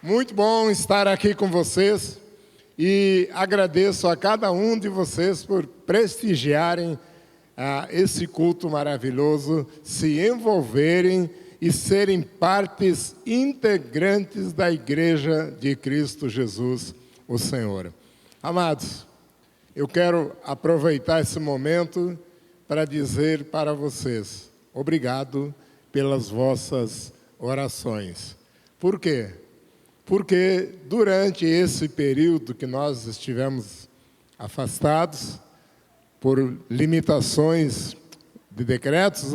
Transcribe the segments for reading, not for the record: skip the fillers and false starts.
Muito bom estar aqui com vocês e agradeço a cada um de vocês por prestigiarem esse culto maravilhoso, se envolverem e serem partes integrantes da Igreja de Cristo Jesus, o Senhor. Amados, eu quero aproveitar esse momento para dizer para vocês, obrigado pelas vossas orações. Por quê? Porque durante esse período que nós estivemos afastados, por limitações de decretos,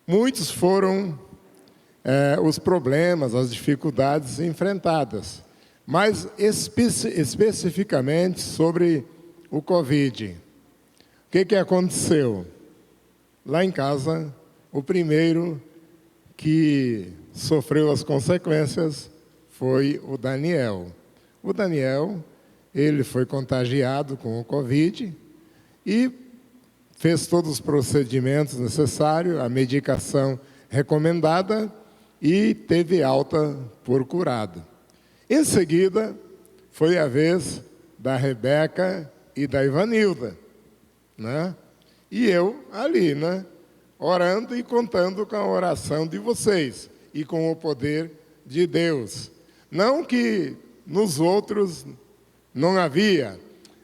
muitos foram os problemas, as dificuldades enfrentadas, mas especificamente sobre o Covid. O que aconteceu? Lá em casa, o primeiro que sofreu as consequências foi o Daniel. O Daniel, ele foi contagiado com o Covid e fez todos os procedimentos necessários, a medicação recomendada e teve alta por curado. Em seguida, foi a vez da Rebeca e da Ivanilda, E eu ali, orando e contando com a oração de vocês e com o poder de Deus. Não que nos outros não havia,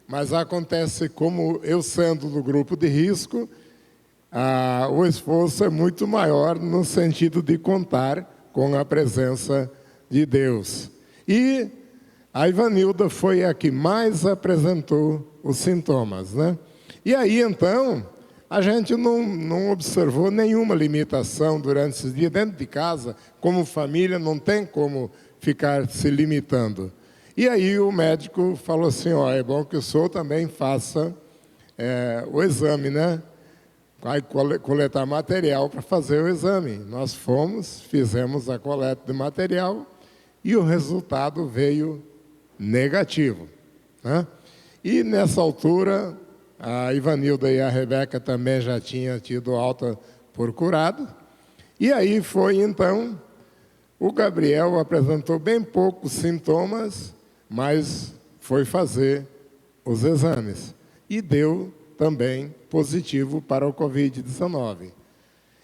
mas acontece como eu sendo do grupo de risco, o esforço é muito maior no sentido de contar com a presença de Deus. E a Ivanilda foi a que mais apresentou os sintomas, E aí, então, a gente não observou nenhuma limitação durante esses dias. Dentro de casa, como família, não tem como ficar se limitando. E aí o médico falou assim, é bom que o senhor também faça o exame, Vai coletar material para fazer o exame. Nós fizemos a coleta de material e o resultado veio negativo. E nessa altura, a Ivanilda e a Rebeca também já tinham tido alta por curado. E aí foi, então, o Gabriel apresentou bem poucos sintomas, mas foi fazer os exames. E deu também positivo para o Covid-19.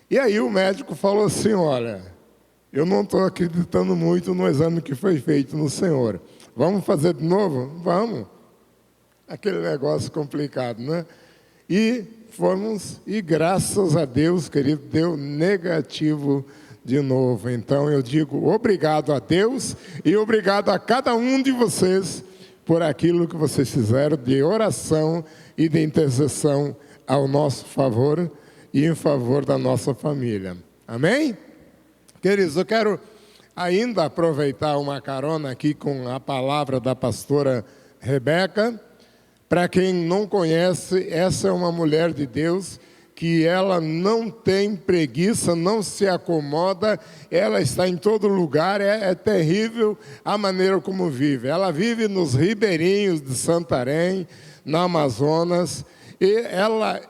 E aí o médico falou assim, olha, eu não estou acreditando muito no exame que foi feito no senhor. Vamos fazer de novo? Vamos. Aquele negócio complicado, E fomos, e graças a Deus, querido, deu negativo de novo. Então eu digo obrigado a Deus e obrigado a cada um de vocês por aquilo que vocês fizeram de oração e de intercessão ao nosso favor e em favor da nossa família. Amém? Queridos, eu quero ainda aproveitar uma carona aqui com a palavra da pastora Rebeca. Para quem não conhece, essa é uma mulher de Deus que ela não tem preguiça, não se acomoda, ela está em todo lugar, é terrível a maneira como vive. Ela vive nos ribeirinhos de Santarém, na Amazonas, e ela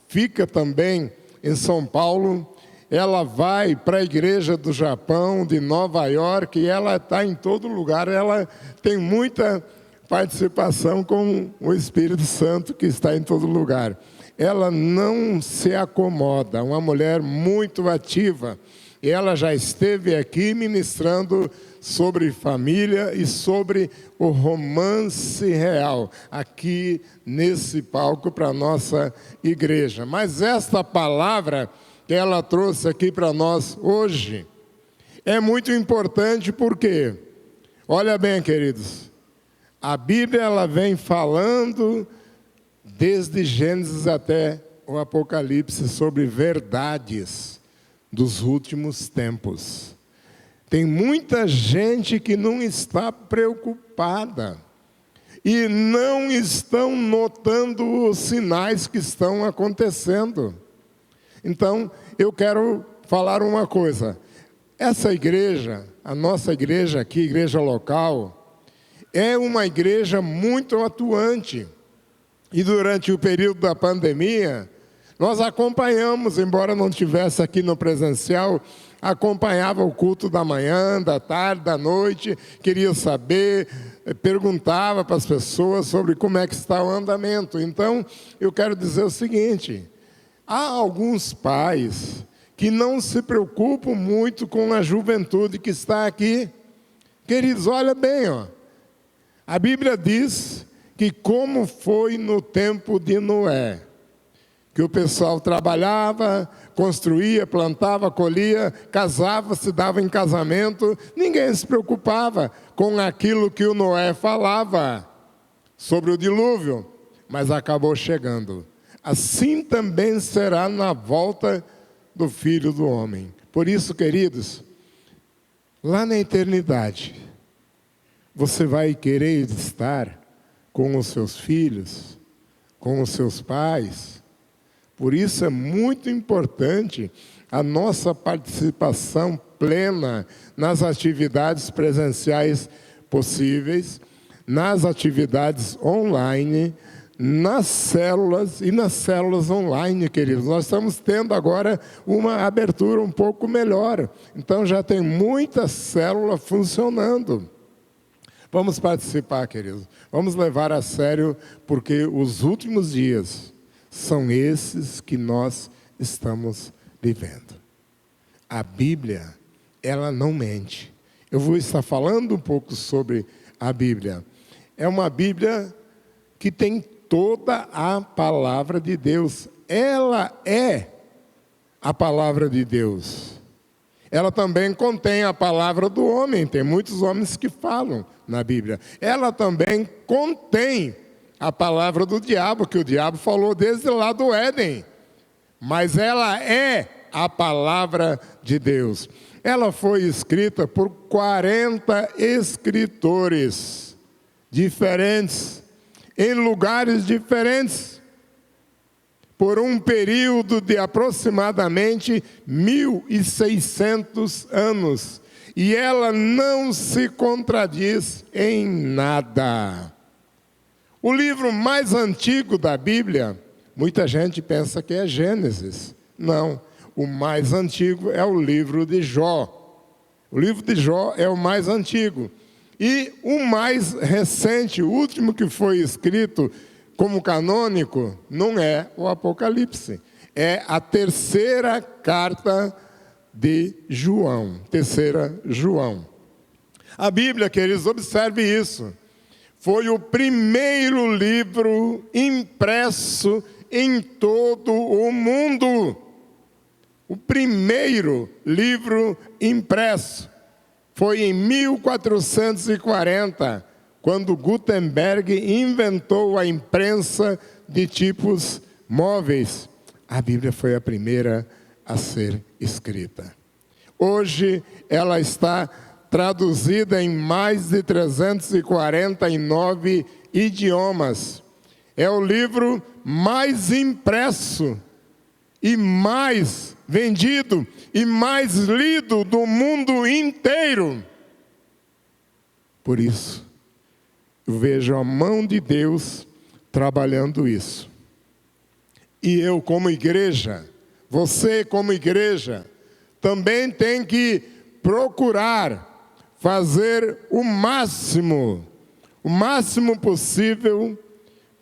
fica também em São Paulo, ela vai para a igreja do Japão, de Nova York, e ela está em todo lugar, ela tem muita participação com o Espírito Santo que está em todo lugar. Ela não se acomoda, uma mulher muito ativa. Ela já esteve aqui ministrando sobre família e sobre o romance real, aqui nesse palco para a nossa igreja. Mas esta palavra que ela trouxe aqui para nós hoje é muito importante porque, olha bem, queridos, a Bíblia ela vem falando desde Gênesis até o Apocalipse sobre verdades dos últimos tempos. Tem muita gente que não está preocupada e não estão notando os sinais que estão acontecendo. Então, eu quero falar uma coisa. Essa igreja, a nossa igreja aqui, igreja local, é uma igreja muito atuante. E durante o período da pandemia, nós acompanhamos, embora não estivesse aqui no presencial, acompanhava o culto da manhã, da tarde, da noite, queria saber, perguntava para as pessoas sobre como é que está o andamento. Então, eu quero dizer o seguinte: há alguns pais que não se preocupam muito com a juventude que está aqui. Queridos, olha bem, ó. A Bíblia diz que como foi no tempo de Noé, que o pessoal trabalhava, construía, plantava, colhia, casava, se dava em casamento, ninguém se preocupava com aquilo que o Noé falava sobre o dilúvio, mas acabou chegando. Assim também será na volta do Filho do Homem. Por isso, queridos, lá na eternidade, você vai querer estar com os seus filhos, com os seus pais. Por isso é muito importante a nossa participação plena nas atividades presenciais possíveis, nas atividades online, nas células e nas células online, queridos. Nós estamos tendo agora uma abertura um pouco melhor. Então já tem muita célula funcionando. Vamos participar, queridos. Vamos levar a sério, porque os últimos dias são esses que nós estamos vivendo. A Bíblia, ela não mente. Eu vou estar falando um pouco sobre a Bíblia. É uma Bíblia que tem toda a palavra de Deus. Ela é a palavra de Deus. Ela também contém a palavra do homem. Tem muitos homens que falam na Bíblia. Ela também contém a palavra do diabo, que o diabo falou desde lá do Éden. Mas ela é a palavra de Deus. Ela foi escrita por 40 escritores diferentes, em lugares diferentes, por um período de aproximadamente 1.600 anos. E ela não se contradiz em nada. O livro mais antigo da Bíblia, muita gente pensa que é Gênesis. Não, o mais antigo é o livro de Jó. O livro de Jó é o mais antigo. E o mais recente, o último que foi escrito como canônico, não é o Apocalipse. É a terceira carta de João. Terceira João. A Bíblia, queridos, observe isso. Foi o primeiro livro impresso em todo o mundo. O primeiro livro impresso foi em 1440, quando Gutenberg inventou a imprensa de tipos móveis. A Bíblia foi a primeira a ser escrita. Hoje ela está traduzida em mais de 349 idiomas. É o livro mais impresso e mais vendido e mais lido do mundo inteiro. Por isso, eu vejo a mão de Deus trabalhando isso. E eu, como igreja, você como igreja, também tem que procurar fazer o máximo possível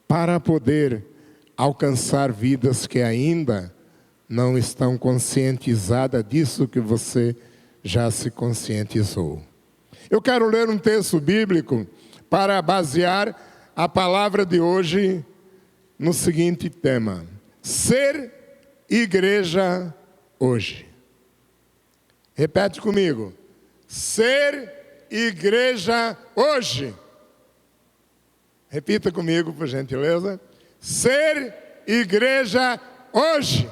para poder alcançar vidas que ainda não estão conscientizadas disso que você já se conscientizou. Eu quero ler um texto bíblico para basear a palavra de hoje no seguinte tema: ser igreja hoje. Repete comigo: ser igreja hoje. Repita comigo, por gentileza: ser igreja hoje.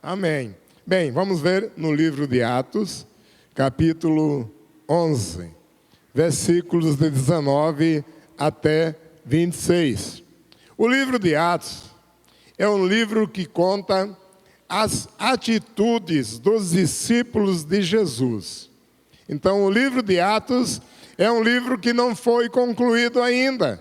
Amém. Bem, vamos ver no livro de Atos, capítulo 11, versículos de 19 até 26. O livro de Atos é um livro que conta as atitudes dos discípulos de Jesus. Então, o livro de Atos é um livro que não foi concluído ainda.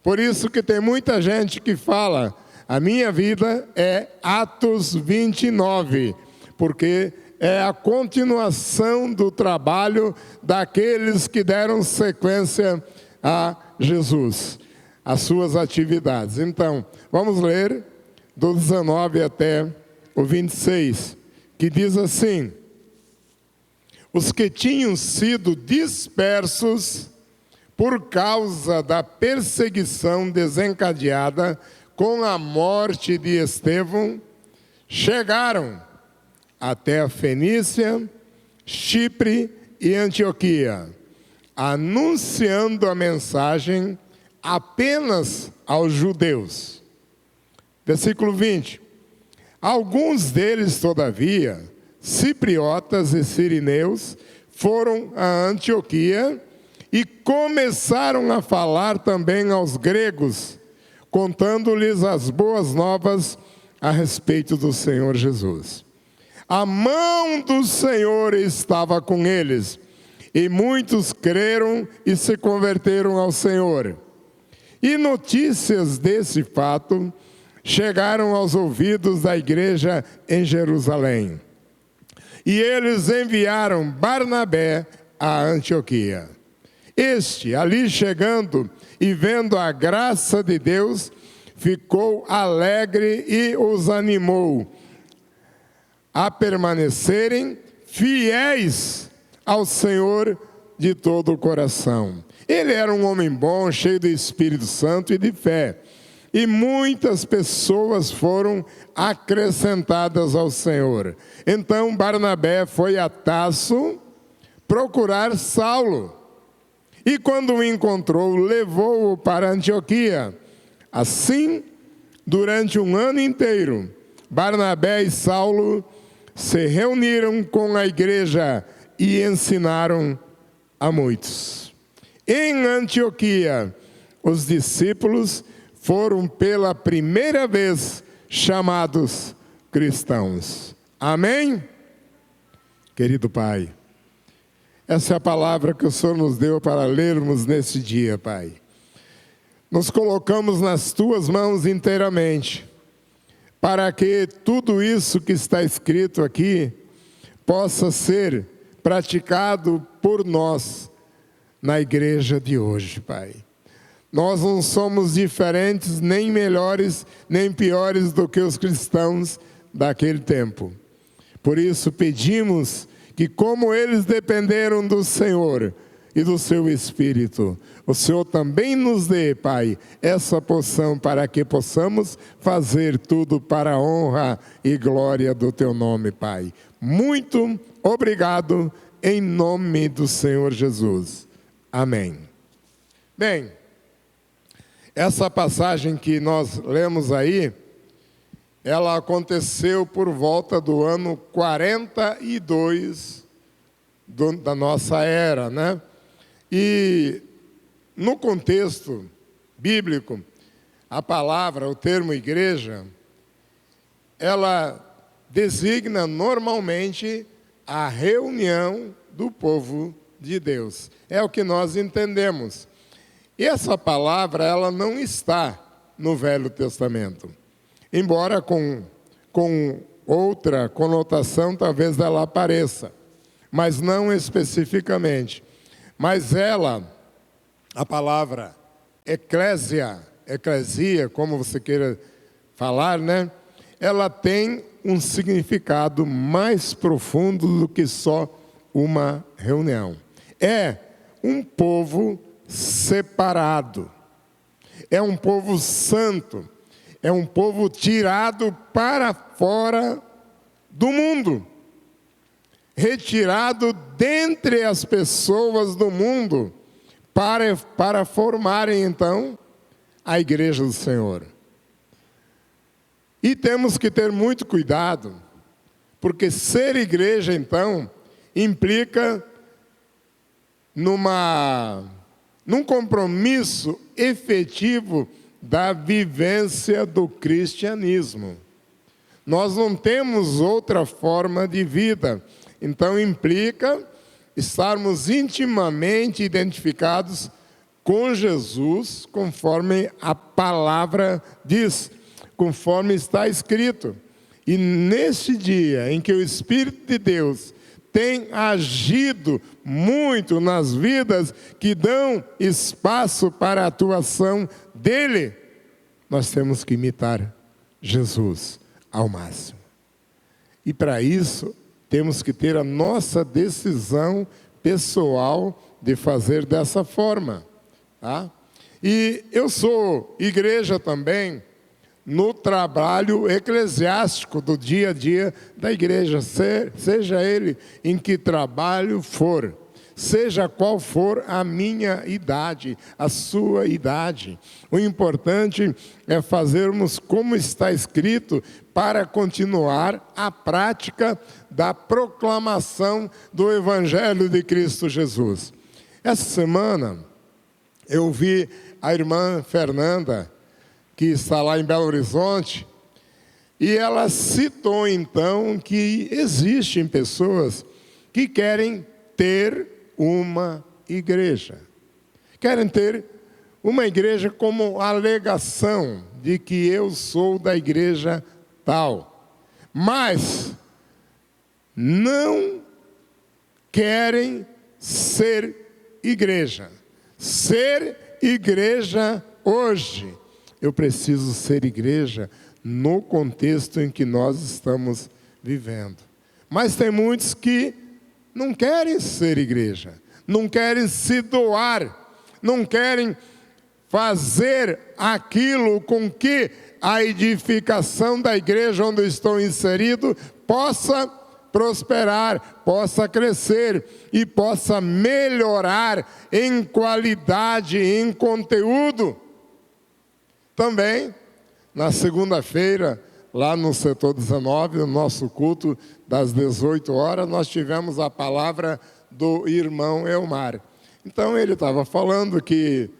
Por isso que tem muita gente que fala: a minha vida é Atos 29, porque é a continuação do trabalho daqueles que deram sequência a Jesus, as suas atividades. Então, vamos ler do 19 até o 26, que diz assim: os que tinham sido dispersos por causa da perseguição desencadeada com a morte de Estevão, chegaram até a Fenícia, Chipre e Antioquia, anunciando a mensagem apenas aos judeus. Versículo 20. Alguns deles, todavia, cipriotas e sirineus, foram a Antioquia e começaram a falar também aos gregos, contando-lhes as boas novas a respeito do Senhor Jesus. A mão do Senhor estava com eles, e muitos creram e se converteram ao Senhor. E notícias desse fato chegaram aos ouvidos da igreja em Jerusalém. E eles enviaram Barnabé a Antioquia. Este, ali chegando e vendo a graça de Deus, ficou alegre e os animou a permanecerem fiéis ao Senhor de todo o coração. Ele era um homem bom, cheio do Espírito Santo e de fé. E muitas pessoas foram acrescentadas ao Senhor. Então Barnabé foi a Tarso procurar Saulo. E quando o encontrou, levou-o para Antioquia. Assim, durante um ano inteiro, Barnabé e Saulo se reuniram com a igreja e ensinaram a muitos. Em Antioquia, os discípulos foram pela primeira vez chamados cristãos. Amém? Querido Pai, essa é a palavra que o Senhor nos deu para lermos nesse dia, Pai. Nos colocamos nas Tuas mãos inteiramente, para que tudo isso que está escrito aqui possa ser praticado por nós na igreja de hoje, Pai. Nós não somos diferentes, nem melhores, nem piores do que os cristãos daquele tempo. Por isso pedimos que, como eles dependeram do Senhor e do Seu Espírito, o Senhor também nos dê, Pai, essa porção para que possamos fazer tudo para a honra e glória do Teu nome, Pai. Muito obrigado, em nome do Senhor Jesus. Amém. Bem, essa passagem que nós lemos aí, ela aconteceu por volta do ano 42 da nossa era, né? E no contexto bíblico, a palavra, o termo igreja, ela designa normalmente a reunião do povo de Deus. É o que nós entendemos. E essa palavra, ela não está no Velho Testamento. Embora com outra conotação, talvez ela apareça, mas não especificamente. Mas ela, a palavra eclésia, como você queira falar, né? Ela tem um significado mais profundo do que só uma reunião. É um povo separado, é um povo santo, é um povo tirado para fora do mundo, retirado dentre as pessoas do mundo, para formarem então a igreja do Senhor. E temos que ter muito cuidado, porque ser igreja então implica num compromisso efetivo da vivência do cristianismo. Nós não temos outra forma de vida. Então implica estarmos intimamente identificados com Jesus, conforme a palavra diz, conforme está escrito. E neste dia em que o Espírito de Deus tem agido muito nas vidas que dão espaço para a atuação dele, nós temos que imitar Jesus ao máximo. E para isso, temos que ter a nossa decisão pessoal de fazer dessa forma. Tá? E eu sou igreja também no trabalho eclesiástico do dia a dia da igreja, seja ele em que trabalho for, seja qual for a minha idade, a sua idade. O importante é fazermos como está escrito para continuar a prática da proclamação do Evangelho de Cristo Jesus. Essa semana eu vi a irmã Fernanda, que está lá em Belo Horizonte, e ela citou então que existem pessoas que querem ter uma igreja. Querem ter uma igreja como alegação de que eu sou da igreja tal. Mas não querem ser igreja. Ser igreja hoje. Eu preciso ser igreja no contexto em que nós estamos vivendo. Mas tem muitos que não querem ser igreja, não querem se doar, não querem fazer aquilo com que a edificação da igreja onde eu estou inserido possa prosperar, possa crescer e possa melhorar em qualidade, em conteúdo. Também, na segunda-feira, lá no setor 19, no nosso culto das 18 horas, nós tivemos a palavra do irmão Elmar. Então ele estava falando que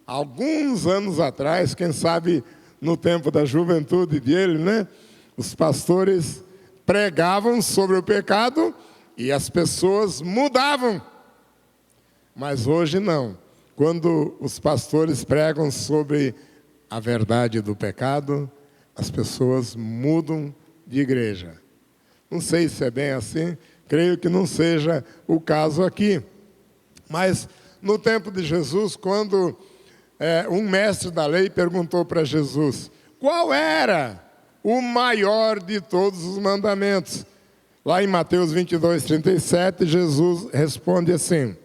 alguns anos atrás, quem sabe no tempo da juventude dele, né, os pastores pregavam sobre o pecado e as pessoas mudavam. Mas hoje não. Quando os pastores pregam sobre a verdade do pecado, as pessoas mudam de igreja. Não sei se é bem assim, creio que não seja o caso aqui. Mas no tempo de Jesus, quando um mestre da lei perguntou para Jesus qual era o maior de todos os mandamentos, lá em Mateus 22:37, Jesus responde assim: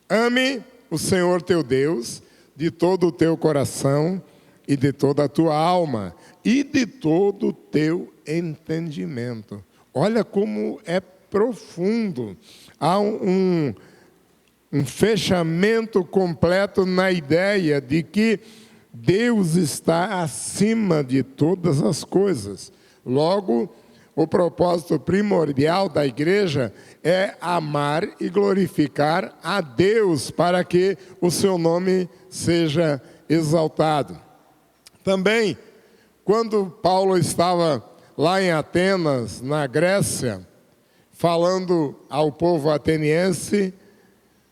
ame o Senhor teu Deus de todo o teu coração e de toda a tua alma e de todo o teu entendimento. Olha como é profundo. Há um fechamento completo na ideia de que Deus está acima de todas as coisas. Logo, o propósito primordial da igreja é amar e glorificar a Deus para que o seu nome seja exaltado. Também, quando Paulo estava lá em Atenas, na Grécia, falando ao povo ateniense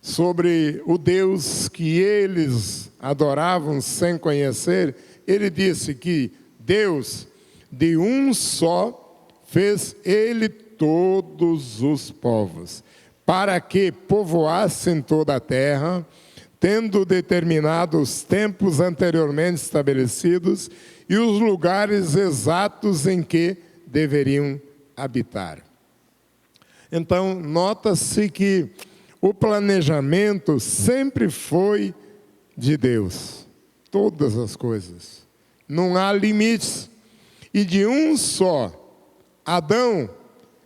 sobre o Deus que eles adoravam sem conhecer, ele disse que Deus, de um só, fez ele todos os povos, para que povoassem toda a terra, tendo determinado os tempos anteriormente estabelecidos e os lugares exatos em que deveriam habitar. Então, nota-se que o planejamento sempre foi de Deus. Todas as coisas. Não há limites. E de um só Adão,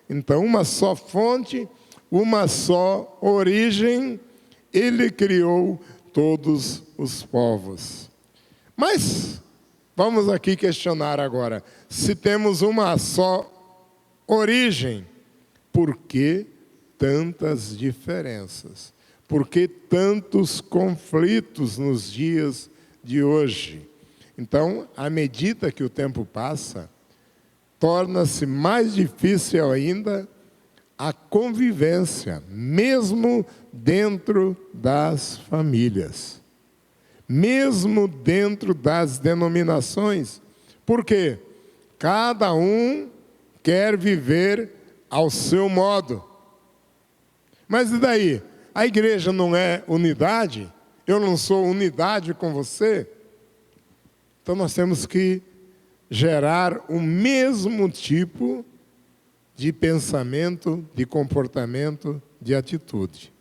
então uma só fonte, uma só origem, ele criou todos os povos. Mas, vamos aqui questionar agora. Se temos uma só origem, por que tantas diferenças? Por que tantos conflitos nos dias de hoje? Então, à medida que o tempo passa, torna-se mais difícil ainda a convivência, mesmo dentro das famílias, mesmo dentro das denominações. Por quê? Cada um quer viver ao seu modo. Mas e daí? A igreja não é unidade? Eu não sou unidade com você? Então nós temos que gerar o mesmo tipo de pensamento, de comportamento, de atitude.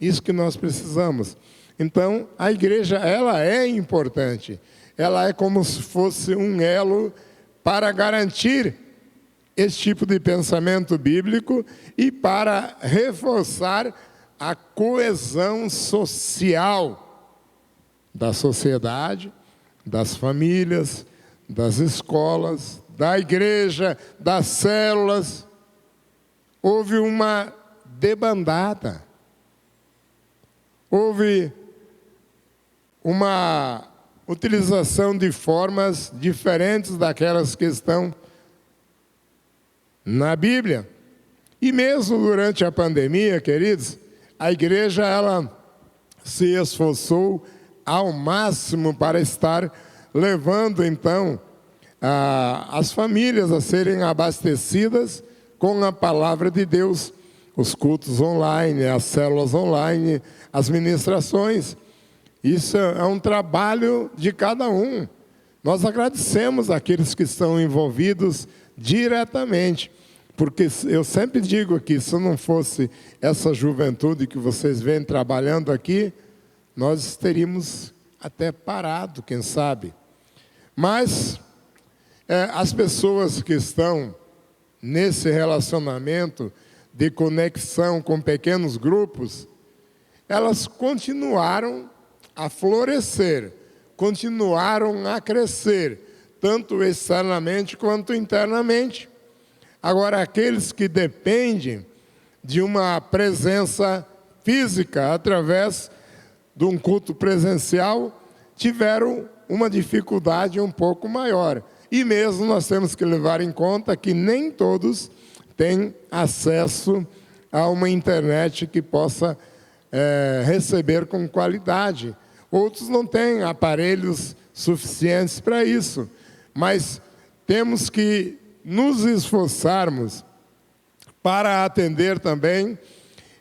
Isso que nós precisamos. Então, a igreja, ela é importante. Ela é como se fosse um elo para garantir esse tipo de pensamento bíblico e para reforçar a coesão social da sociedade, das famílias, das escolas, da igreja, das células. Houve uma debandada. Houve uma utilização de formas diferentes daquelas que estão na Bíblia. E mesmo durante a pandemia, queridos, a igreja ela se esforçou ao máximo para estar levando, então, as famílias a serem abastecidas com a palavra de Deus, os cultos online, as células online, as ministrações. Isso é um trabalho de cada um. Nós agradecemos aqueles que estão envolvidos diretamente, porque eu sempre digo que se não fosse essa juventude que vocês vêm trabalhando aqui, nós teríamos até parado, quem sabe. Mas as pessoas que estão nesse relacionamento de conexão com pequenos grupos, elas continuaram a florescer, continuaram a crescer, tanto externamente quanto internamente. Agora, aqueles que dependem de uma presença física através de um culto presencial, tiveram uma dificuldade um pouco maior. E mesmo nós temos que levar em conta que nem todos têm acesso a uma internet que possa receber com qualidade. Outros não têm aparelhos suficientes para isso. Mas temos que nos esforçarmos para atender também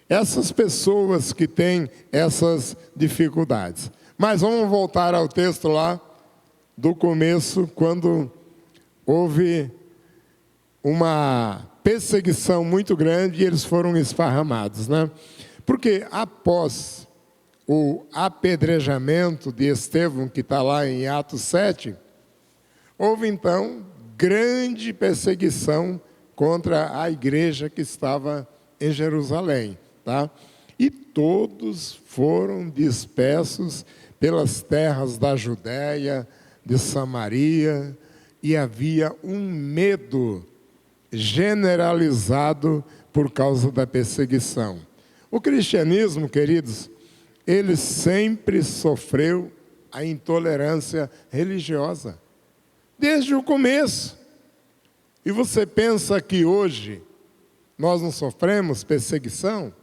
essas pessoas que têm essas dificuldades. Mas vamos voltar ao texto lá do começo, quando houve uma perseguição muito grande e eles foram esparramados, né? Porque após o apedrejamento de Estevão, que está lá em Atos 7, houve então grande perseguição contra a igreja que estava em Jerusalém, tá? E todos foram dispersos pelas terras da Judéia, de Samaria, e havia um medo generalizado por causa da perseguição. O cristianismo, queridos, ele sempre sofreu a intolerância religiosa, desde o começo. E você pensa que hoje nós não sofremos perseguição?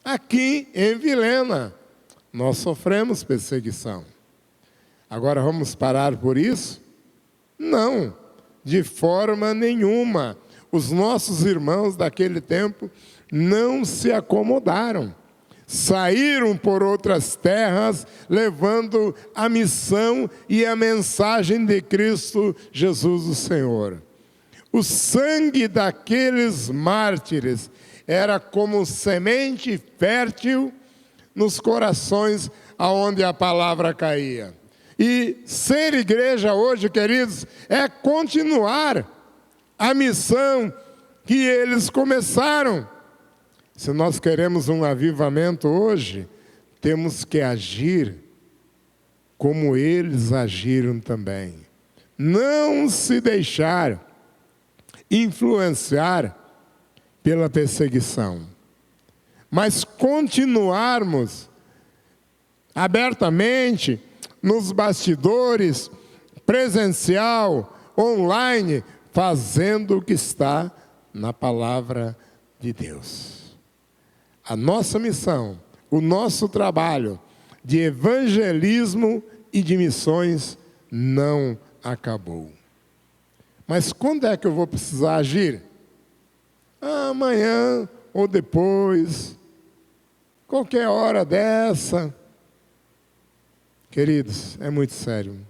Aqui em Vilhena, nós sofremos perseguição. Agora vamos parar por isso? Não, de forma nenhuma. Os nossos irmãos daquele tempo não se acomodaram. Saíram por outras terras, levando a missão e a mensagem de Cristo Jesus o Senhor. O sangue daqueles mártires era como semente fértil nos corações aonde a palavra caía. E ser igreja hoje, queridos, é continuar a missão que eles começaram. Se nós queremos um avivamento hoje, temos que agir como eles agiram também. Não se deixar influenciar pela perseguição, mas continuarmos abertamente nos bastidores, presencial, online, fazendo o que está na palavra de Deus. A nossa missão, o nosso trabalho de evangelismo e de missões não acabou. Mas quando é que eu vou precisar agir? Amanhã ou depois, qualquer hora dessa. Queridos, é muito sério.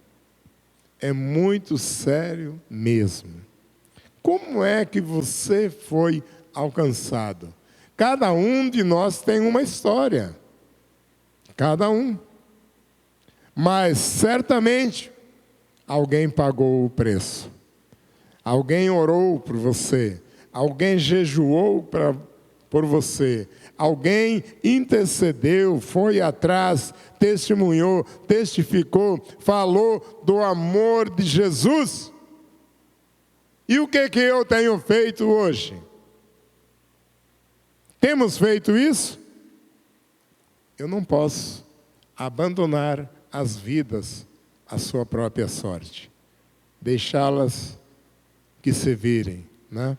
É muito sério mesmo. Como é que você foi alcançado? Cada um de nós tem uma história. Cada um. Mas certamente alguém pagou o preço. Alguém orou por você. Alguém jejuou por você. Alguém intercedeu, foi atrás, testemunhou, testificou, falou do amor de Jesus. E o que eu tenho feito hoje? Temos feito isso? Eu não posso abandonar as vidas à sua própria sorte. Deixá-las que se virem, né?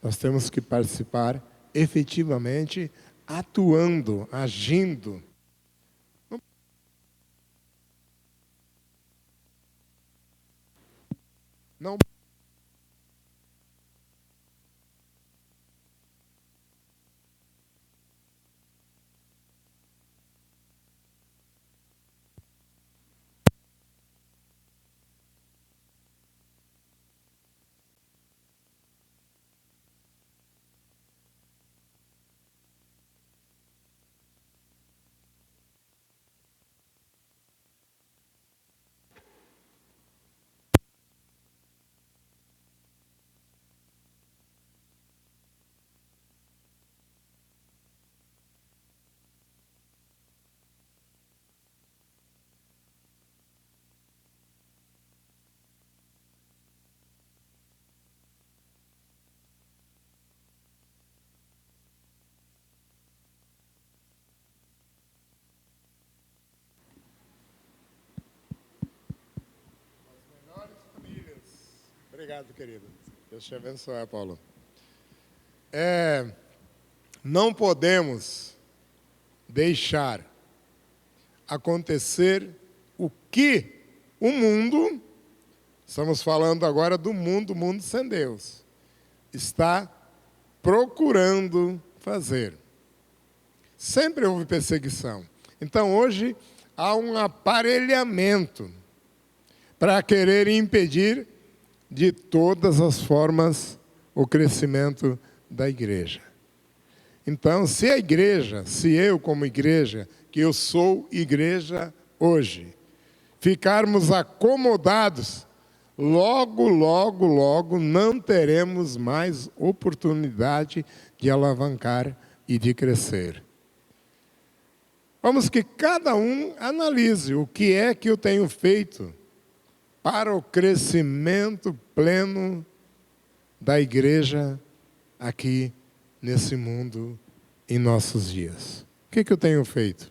Nós temos que participar efetivamente, atuando, agindo. Não. Obrigado, querido. Deus te abençoe, Paulo. Não podemos deixar acontecer o que o mundo, estamos falando agora do mundo sem Deus, está procurando fazer. Sempre houve perseguição. Então, hoje, há um aparelhamento para querer impedir de todas as formas o crescimento da igreja. Então, se a igreja, se eu como igreja, que eu sou igreja hoje, ficarmos acomodados, logo não teremos mais oportunidade de alavancar e de crescer. Vamos que cada um analise o que é que eu tenho feito para o crescimento pleno da igreja aqui nesse mundo em nossos dias. O que eu tenho feito?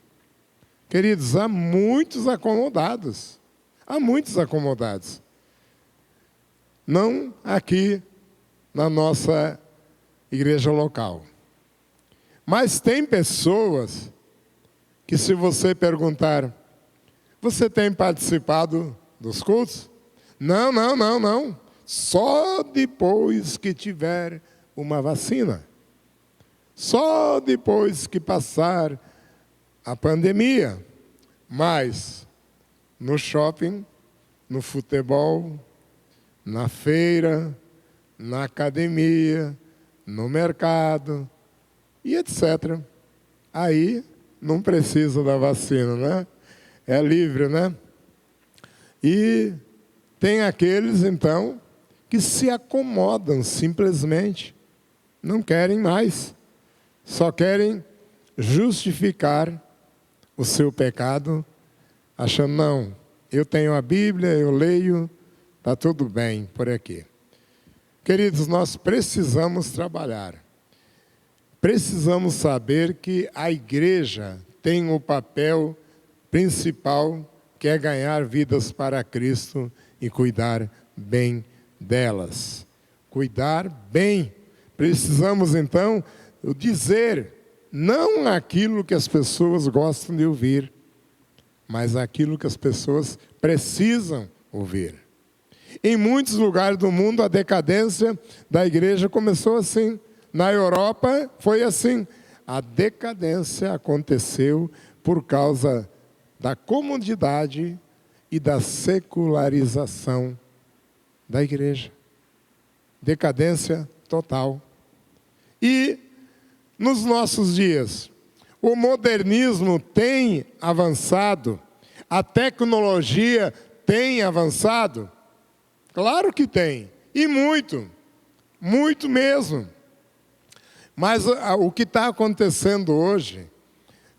Queridos, há muitos acomodados. Há muitos acomodados. Não aqui na nossa igreja local. Mas tem pessoas que, se você perguntar, você tem participado dos cultos? Não. Só depois que tiver uma vacina. Só depois que passar a pandemia. Mas no shopping, no futebol, na feira, na academia, no mercado e etc. Aí não precisa da vacina, né? É livre, né? E tem aqueles, então, que se acomodam simplesmente, não querem mais, só querem justificar o seu pecado, achando, não, eu tenho a Bíblia, eu leio, está tudo bem por aqui. Queridos, nós precisamos trabalhar. Precisamos saber que a igreja tem o papel principal, que é ganhar vidas para Cristo e cuidar bem delas. Cuidar bem. Precisamos, então, dizer não aquilo que as pessoas gostam de ouvir, mas aquilo que as pessoas precisam ouvir. Em muitos lugares do mundo, a decadência da igreja começou assim. Na Europa, foi assim. A decadência aconteceu por causa da comodidade e da secularização da igreja. Decadência total. E nos nossos dias, o modernismo tem avançado, a tecnologia tem avançado. Claro que tem, e muito, muito mesmo. Mas o que está acontecendo hoje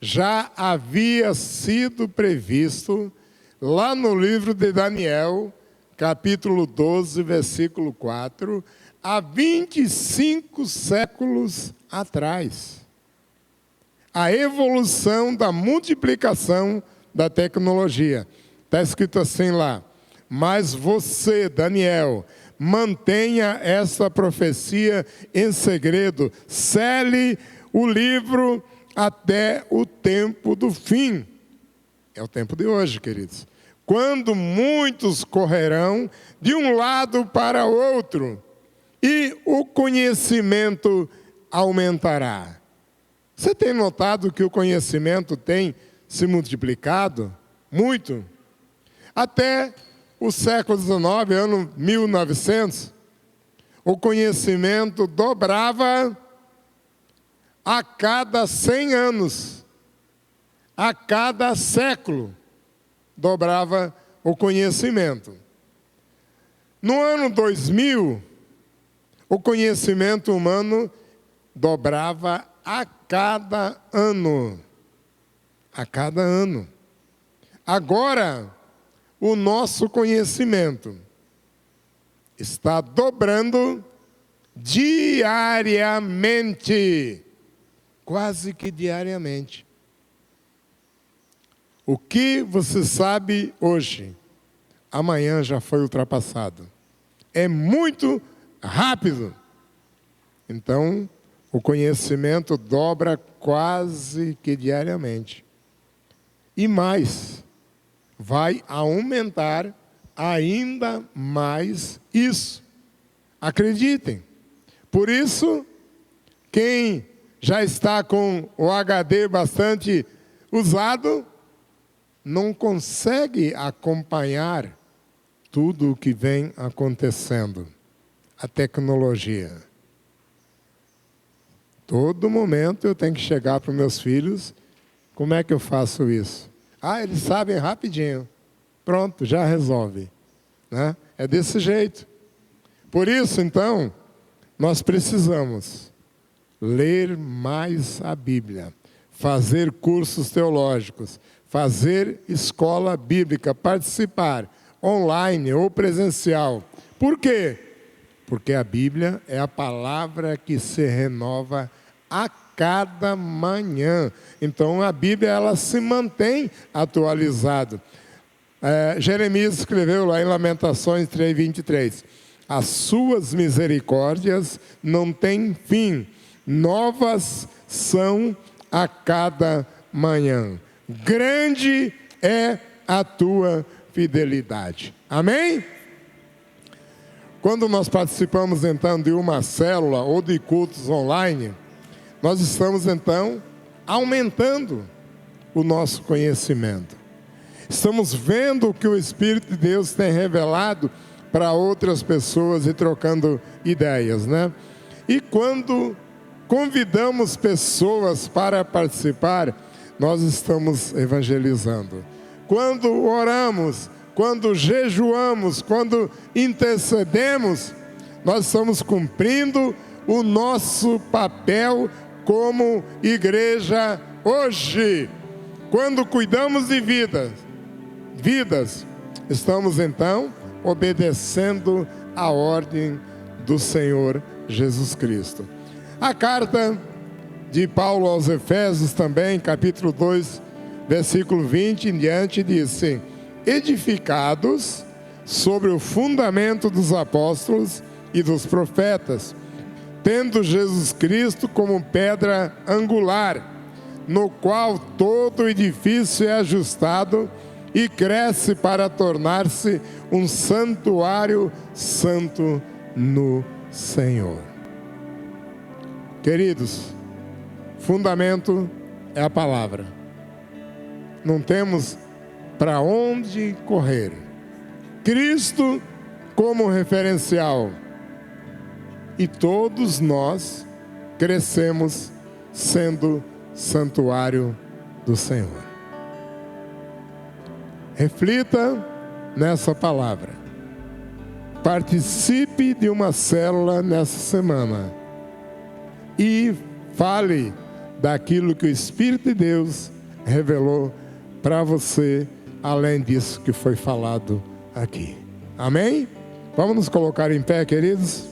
já havia sido previsto lá no livro de Daniel, capítulo 12, versículo 4, há 25 séculos atrás. A evolução da multiplicação da tecnologia. Está escrito assim lá: mas você, Daniel, mantenha essa profecia em segredo, cele o livro até o tempo do fim. É o tempo de hoje, queridos. Quando muitos correrão de um lado para outro, e o conhecimento aumentará. Você tem notado que o conhecimento tem se multiplicado? Muito. Até o século XIX, ano 1900, o conhecimento dobrava a cada 100 anos. A cada século, dobrava o conhecimento. No ano 2000, o conhecimento humano dobrava a cada ano. A cada ano. Agora, o nosso conhecimento está dobrando diariamente. Quase que diariamente. O que você sabe hoje, amanhã já foi ultrapassado. É muito rápido. Então, o conhecimento dobra quase que diariamente. E mais, vai aumentar ainda mais isso. Acreditem. Por isso, quem já está com o HD bastante usado, não consegue acompanhar tudo o que vem acontecendo. A tecnologia. Todo momento eu tenho que chegar para os meus filhos, como é que eu faço isso? Ah, eles sabem rapidinho. Pronto, já resolve. Né? É desse jeito. Por isso, então, nós precisamos ler mais a Bíblia, fazer cursos teológicos, fazer escola bíblica, participar online ou presencial. Por quê? Porque a Bíblia é a palavra que se renova a cada manhã. Então a Bíblia ela se mantém atualizada. Jeremias escreveu lá em Lamentações 3:23. As suas misericórdias não têm fim, novas são a cada manhã. Grande é a tua fidelidade. Amém? Quando nós participamos então de uma célula ou de cultos online, nós estamos então aumentando o nosso conhecimento. Estamos vendo o que o Espírito de Deus tem revelado para outras pessoas e trocando ideias, né? E quando convidamos pessoas para participar, nós estamos evangelizando. Quando oramos, quando jejuamos, quando intercedemos, nós estamos cumprindo o nosso papel como igreja hoje. Quando cuidamos de vidas, estamos então obedecendo a ordem do Senhor Jesus Cristo. A carta de Paulo aos Efésios também, capítulo 2, versículo 20 em diante, diz assim: edificados sobre o fundamento dos apóstolos e dos profetas, tendo Jesus Cristo como pedra angular, no qual todo o edifício é ajustado e cresce para tornar-se um santuário santo no Senhor. Queridos, fundamento é a palavra. Não temos para onde correr. Cristo como referencial. E todos nós crescemos sendo santuário do Senhor. Reflita nessa palavra. Participe de uma célula nessa semana. E fale daquilo que o Espírito de Deus revelou para você, além disso que foi falado aqui. Amém? Vamos nos colocar em pé, queridos?